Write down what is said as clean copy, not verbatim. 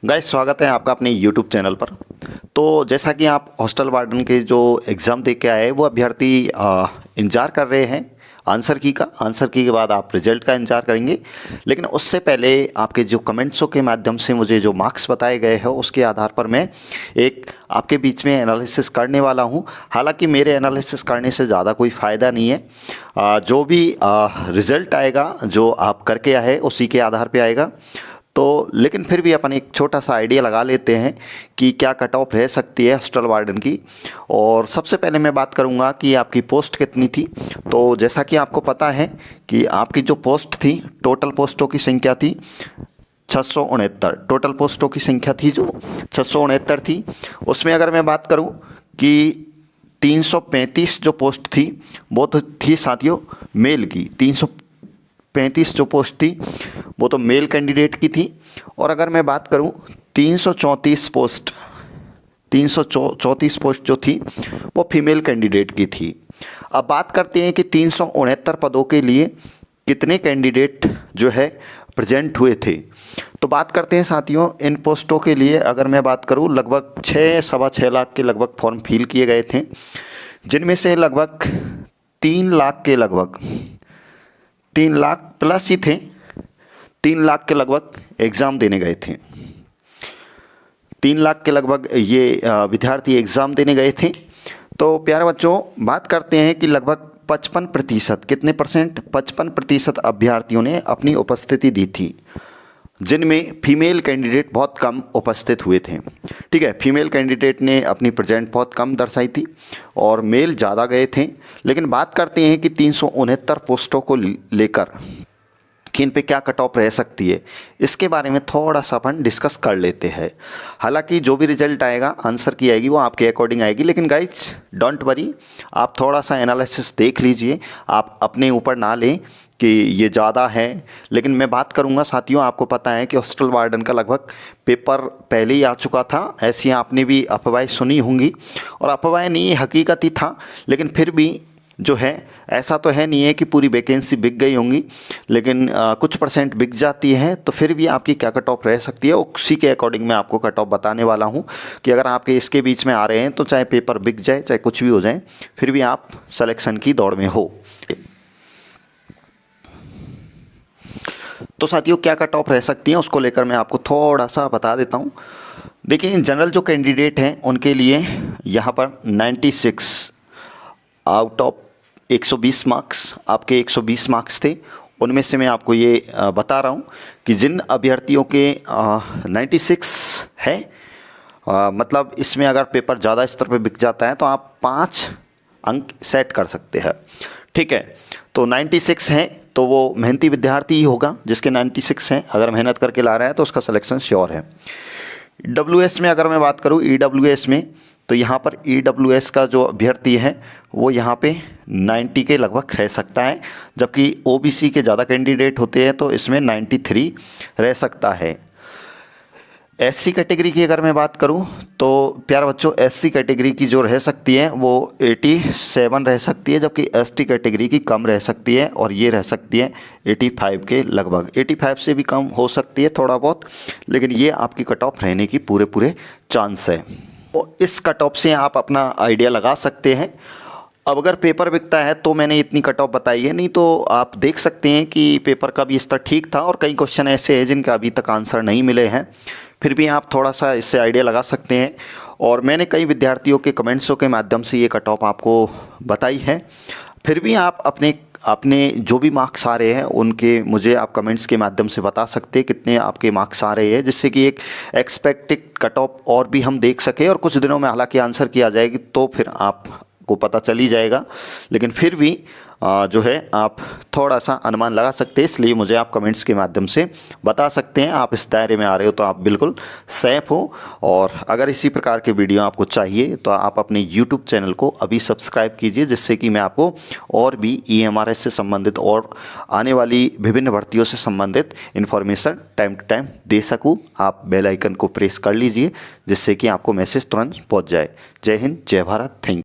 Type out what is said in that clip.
Guys, स्वागत है आपका अपने YouTube चैनल पर। तो जैसा कि आप हॉस्टल वार्डन के जो एग्ज़ाम दे के आए वो अभ्यर्थी इंतज़ार कर रहे हैं आंसर की का। आंसर की के बाद आप रिजल्ट का इंतज़ार करेंगे, लेकिन उससे पहले आपके जो कमेंट्सों के माध्यम से मुझे जो मार्क्स बताए गए हैं उसके आधार पर मैं एक आपके बीच में एनालिसिस करने वाला हूं। हालांकि मेरे एनालिसिस करने से ज़्यादा कोई फ़ायदा नहीं है। जो भी रिज़ल्ट आएगा जो आप करके आए उसी के आधार पर आएगा। तो लेकिन फिर भी अपन एक छोटा सा आइडिया लगा लेते हैं कि क्या कट ऑफ रह सकती है हॉस्टल वार्डन की। और सबसे पहले मैं बात करूंगा कि आपकी पोस्ट कितनी थी। तो जैसा कि आपको पता है कि आपकी जो पोस्ट थी, टोटल पोस्टों की संख्या थी 669। टोटल पोस्टों की संख्या थी जो 669 थी। उसमें अगर मैं बात करूं कि 335 जो पोस्ट थी वो तो थी साथियों मेल की। 335 जो पोस्ट थी वो तो मेल कैंडिडेट की थी। और अगर मैं बात करूं 334 पोस्ट जो थी वो फीमेल कैंडिडेट की थी। अब बात करते हैं कि 369 पदों के लिए कितने कैंडिडेट जो है प्रेजेंट हुए थे। तो बात करते हैं साथियों इन पोस्टों के लिए। अगर मैं बात करूं लगभग 6-6.25 लाख के लगभग फॉर्म फिल किए गए थे, जिनमें से लगभग 3 लाख के लगभग 3 लाख प्लस ही थे, 3 लाख के लगभग एग्ज़ाम देने गए थे। 3 लाख के लगभग ये विद्यार्थी एग्ज़ाम देने गए थे। तो प्यारे बच्चों, बात करते हैं कि लगभग 55% कितने परसेंट 55% अभ्यर्थियों ने अपनी उपस्थिति दी थी, जिनमें फीमेल कैंडिडेट बहुत कम उपस्थित हुए थे। ठीक है, फीमेल कैंडिडेट ने अपनी प्रेजेंट बहुत कम दर्शाई थी और मेल ज़्यादा गए थे। लेकिन बात करते हैं कि 369 पोस्टों को लेकर कि इन पे क्या कट ऑफ रह सकती है, इसके बारे में थोड़ा सा अपन डिस्कस कर लेते हैं। हालांकि जो भी रिजल्ट आएगा आंसर की आएगी वो आपके अकॉर्डिंग आएगी, लेकिन गाइज डोंट वरी, आप थोड़ा सा एनालिसिस देख लीजिए। आप अपने ऊपर ना लें कि ये ज़्यादा है। लेकिन मैं बात करूंगा साथियों, आपको पता है कि हॉस्टल वार्डन का लगभग पेपर पहले ही आ चुका था। ऐसी आपने भी अफवाहें सुनी होंगी, और अफवाहें नहीं हकीकत ही था। लेकिन फिर भी जो है ऐसा तो है नहीं है कि पूरी वैकेंसी बिक गई होंगी, लेकिन कुछ परसेंट बिक जाती है। तो फिर भी आपकी क्या कट ऑफ रह सकती है उसी के अकॉर्डिंग मैं आपको कट ऑफ बताने वाला हूं कि अगर आपके इसके बीच में आ रहे हैं तो चाहे पेपर बिक जाए चाहे कुछ भी हो जाए, फिर भी आप सिलेक्शन की दौड़ में हो। तो साथियों क्या कट ऑफ रह सकती है उसको लेकर मैं आपको थोड़ा सा बता देता हूँ। देखिए, जनरल जो कैंडिडेट हैं उनके लिए यहाँ पर 96 आउट ऑफ 120 मार्क्स, आपके 120 मार्क्स थे। उनमें से मैं आपको ये बता रहा हूँ कि जिन अभ्यर्थियों के 96 है, मतलब इसमें अगर पेपर ज़्यादा स्तर पे बिक जाता है तो आप 5 अंक सेट कर सकते हैं। ठीक है, तो 96 हैं तो वो मेहनती विद्यार्थी ही होगा जिसके 96 हैं। अगर मेहनत करके ला रहा है तो उसका सिलेक्शन श्योर है। EWS में अगर मैं बात करूँ, EWS में तो यहाँ पर EWS का जो अभ्यर्थी है वो यहाँ पे 90 के लगभग रह सकता है, जबकि OBC के ज़्यादा कैंडिडेट होते हैं तो इसमें 93 रह सकता है। SC कैटेगरी की अगर मैं बात करूं तो प्यारे बच्चों SC कैटेगरी की जो रह सकती है वो 87 रह सकती है, जबकि ST कैटेगरी की कम रह सकती है और ये रह सकती है 85 के लगभग। 85 से भी कम हो सकती है थोड़ा बहुत, लेकिन ये आपकी कट ऑफ रहने की पूरे चांस है। तो इस कट ऑफ से आप अपना आइडिया लगा सकते हैं। अब अगर पेपर बिकता है तो मैंने इतनी कट ऑफ बताई है, नहीं तो आप देख सकते हैं कि पेपर का भी स्तर ठीक था और कई क्वेश्चन ऐसे हैं जिनका अभी तक आंसर नहीं मिले हैं। फिर भी आप थोड़ा सा इससे आइडिया लगा सकते हैं। और मैंने कई विद्यार्थियों के कमेंट्सों के माध्यम से ये कट ऑफ आपको बताई है। फिर भी आप अपने जो भी मार्क्स आ रहे हैं उनके मुझे आप कमेंट्स के माध्यम से बता सकते हैं कितने आपके मार्क्स आ रहे हैं, जिससे कि एक एक्सपेक्टेड कट ऑफ और भी हम देख सकें। और कुछ दिनों में हालांकि आंसर की आ जाएगी तो फिर आपको पता चल ही जाएगा, लेकिन फिर भी जो है आप थोड़ा सा अनुमान लगा सकते हैं। इसलिए मुझे आप कमेंट्स के माध्यम से बता सकते हैं। आप इस दायरे में आ रहे हो तो आप बिल्कुल सेफ हो। और अगर इसी प्रकार के वीडियो आपको चाहिए तो आप अपने YouTube चैनल को अभी सब्सक्राइब कीजिए, जिससे कि मैं आपको और भी EMRS से संबंधित और आने वाली विभिन्न भर्तियों से संबंधित इन्फॉर्मेशन टाइम टू टाइम दे सकूँ। आप बेल आइकन को प्रेस कर लीजिए जिससे कि आपको मैसेज तुरंत पहुँच जाए। जय हिंद, जय भारत, थैंक यू।